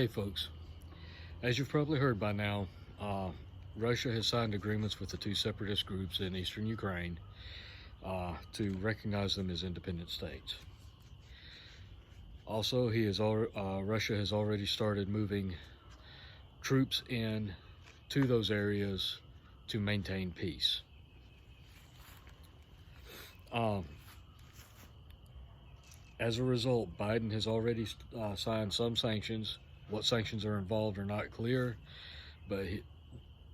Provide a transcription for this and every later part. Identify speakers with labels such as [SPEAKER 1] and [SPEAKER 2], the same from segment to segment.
[SPEAKER 1] Hey folks, as you've probably heard by now, Russia has signed agreements with the two separatist groups in eastern Ukraine to recognize them as independent states. Also, Russia has already started moving troops in to those areas to maintain peace. As a result, Biden has already signed some sanctions. What sanctions are involved are not clear, but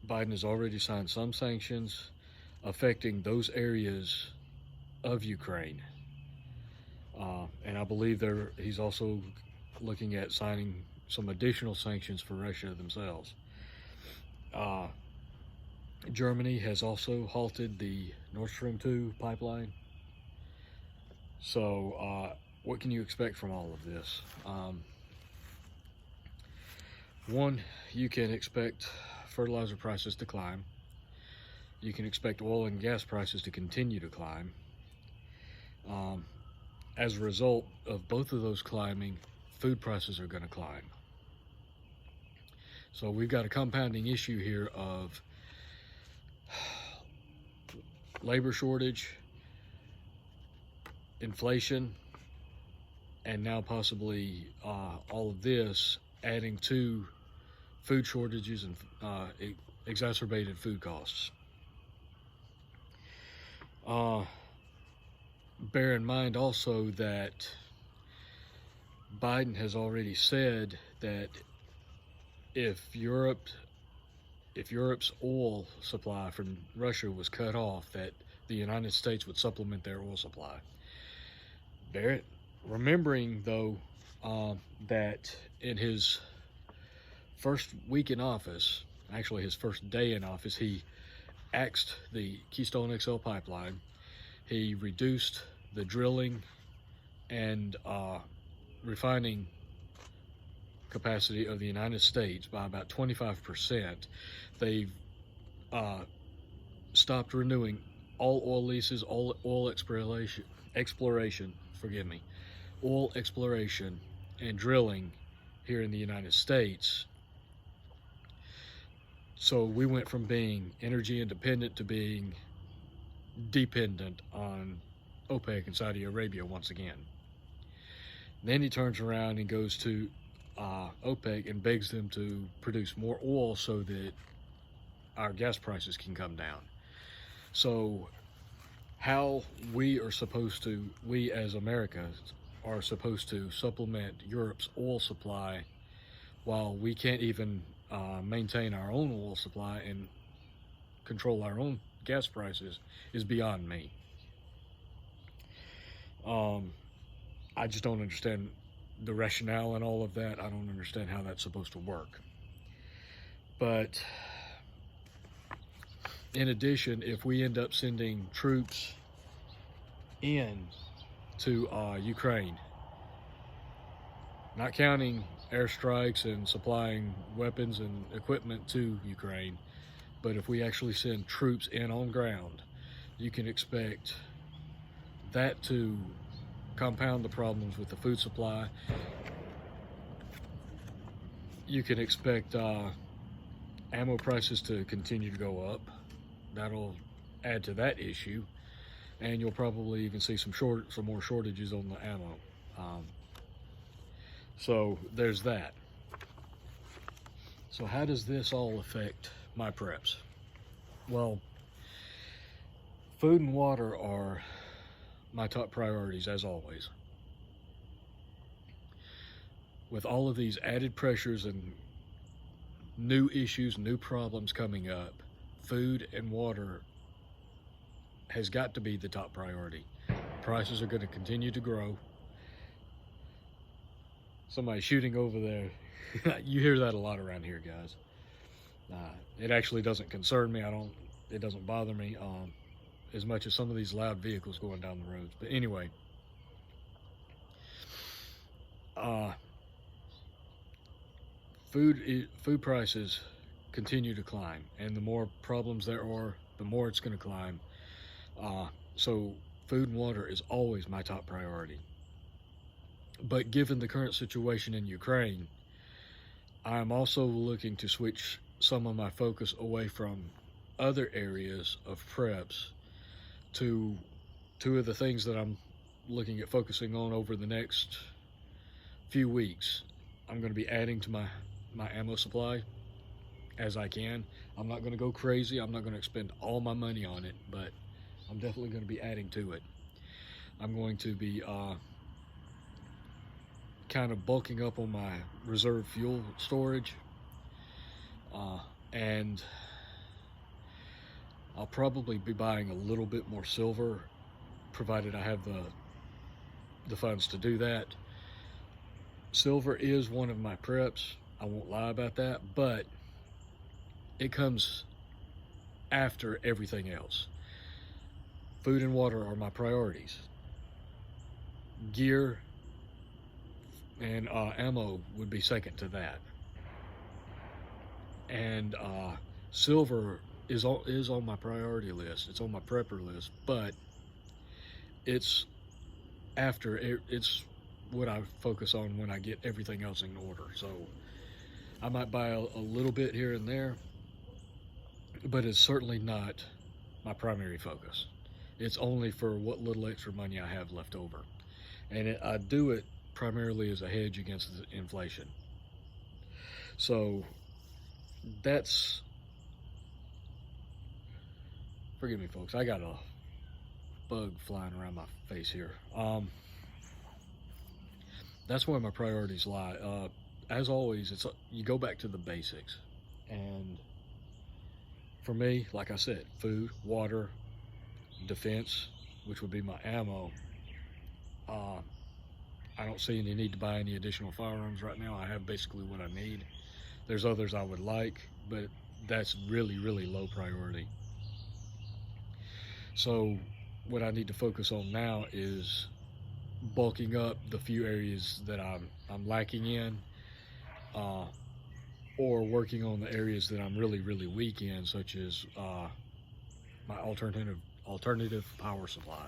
[SPEAKER 1] Biden has already signed some sanctions affecting those areas of Ukraine. And I believe he's also looking at signing some additional sanctions for Russia themselves. Germany has also halted the Nord Stream 2 pipeline. So what can you expect from all of this? One, you can expect fertilizer prices to climb. You can expect oil and gas prices to continue to climb. As a result of both of those climbing, food prices are going to climb. So we've got a compounding issue here of labor shortage, inflation, and now possibly all of this adding to food shortages and exacerbated food costs. Bear in mind also that Biden has already said that if Europe's oil supply from Russia was cut off, that the United States would supplement their oil supply. Remembering though that in his first week in office, actually his first day in office, he axed the Keystone XL pipeline. He reduced the drilling and refining capacity of the United States by about 25%. They've stopped renewing all oil leases, all oil exploration, oil exploration and drilling here in the United States. So we went from being energy independent to being dependent on OPEC and Saudi Arabia once again. Then he turns around and goes to OPEC and begs them to produce more oil so that our gas prices can come down. So how we as Americans are supposed to supplement Europe's oil supply while we can't even maintain our own oil supply and control our own gas prices is beyond me. I just don't understand the rationale and all of that. I don't understand how that's supposed to work. But in addition, if we end up sending troops in to Ukraine, not counting airstrikes and supplying weapons and equipment to Ukraine, but if we actually send troops in on ground, you can expect that to compound the problems with the food supply. You can expect ammo prices to continue to go up. That'll add to that issue, and you'll probably even see some more shortages on the ammo. So there's that. So how does this all affect my preps? Well, food and water are my top priorities, as always. With all of these added pressures and new issues, new problems coming up, food and water has got to be the top priority. Prices are going to continue to grow. Somebody shooting over there. You hear that a lot around here, guys. It actually doesn't concern me. It doesn't bother me as much as some of these loud vehicles going down the roads. But anyway, food prices continue to climb, and the more problems there are, the more it's going to climb. So food and water is always my top priority. But given the current situation in Ukraine, I'm also looking to switch some of my focus away from other areas of preps to two of the things that I'm looking at focusing on over the next few weeks. I'm going to be adding to my ammo supply as I can. I'm not going to go crazy. I'm not going to expend all my money on it, but I'm definitely going to be adding to it. I'm going to be kind of bulking up on my reserve fuel storage, and I'll probably be buying a little bit more silver, provided I have the funds to do that. Silver is one of my preps, I won't lie about that, but it comes after everything else. Food and water are my priorities. Gear and ammo would be second to that. And silver is on my priority list. It's on my prepper list, but it's what I focus on when I get everything else in order. So I might buy a little bit here and there, but it's certainly not my primary focus. It's only for what little extra money I have left over. And I do it primarily as a hedge against inflation. So that's, forgive me folks, I got a bug flying around my face here. That's where my priorities lie. As always, you go back to the basics. And for me, like I said, food, water, defense, which would be my ammo. I don't see any need to buy any additional firearms right now. I have basically what I need. There's others I would like, but that's really, really low priority. So what I need to focus on now is bulking up the few areas that I'm lacking in, or working on the areas that I'm really, really weak in, such as my alternative power supply.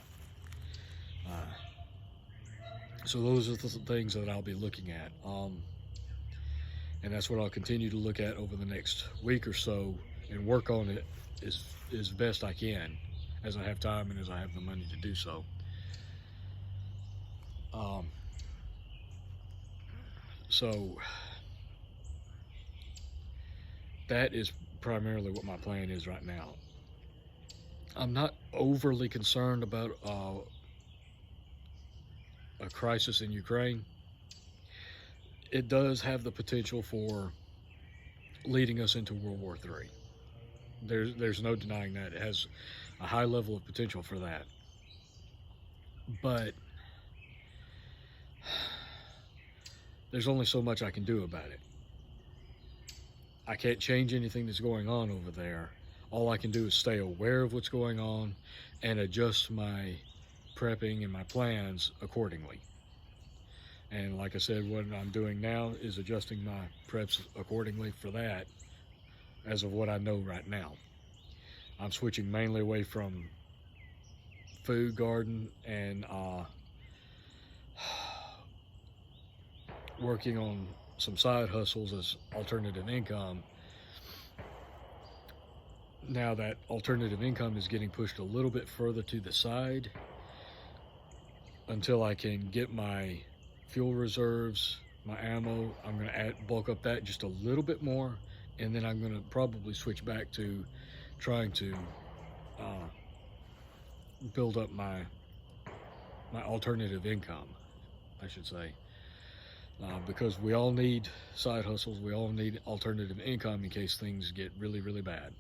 [SPEAKER 1] So those are the things that I'll be looking at, and that's what I'll continue to look at over the next week or so, and work on it as best I can, as I have time and as I have the money to do so. So that is primarily what my plan is right now. I'm not overly concerned about a crisis in Ukraine. It does have the potential for leading us into World War III. There's no denying that. It has a high level of potential for that. But there's only so much I can do about it. I can't change anything that's going on over there. All I can do is stay aware of what's going on and adjust my prepping and my plans accordingly. And like I said, what I'm doing now is adjusting my preps accordingly for that, as of what I know right now. I'm switching mainly away from food, garden, and working on some side hustles as alternative income. Now that alternative income is getting pushed a little bit further to the side until I can get my fuel reserves, my ammo. I'm going to bulk up that just a little bit more, and then I'm going to probably switch back to trying to build up my alternative income, I should say. Because we all need side hustles, we all need alternative income in case things get really, really bad.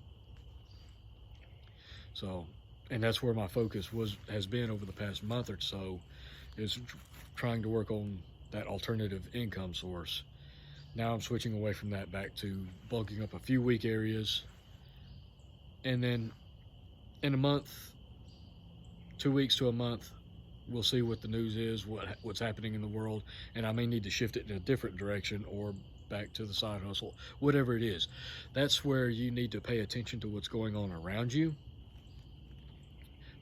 [SPEAKER 1] So, and that's where my focus has been over the past month or so, is trying to work on that alternative income source. Now I'm switching away from that back to bulking up a few weak areas, and then in a month, 2 weeks to a month, we'll see what the news is, what's happening in the world, and I may need to shift it in a different direction or back to the side hustle, whatever it is. That's where you need to pay attention to what's going on around you,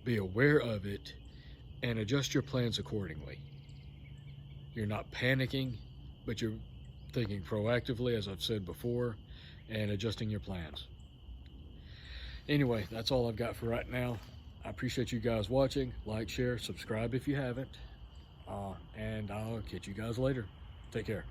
[SPEAKER 1] be aware of it, and adjust your plans accordingly. You're not panicking, but you're thinking proactively, as I've said before, and adjusting your plans. Anyway, that's all I've got for right now. I appreciate you guys watching. Like, share, subscribe if you haven't. And I'll catch you guys later. Take care.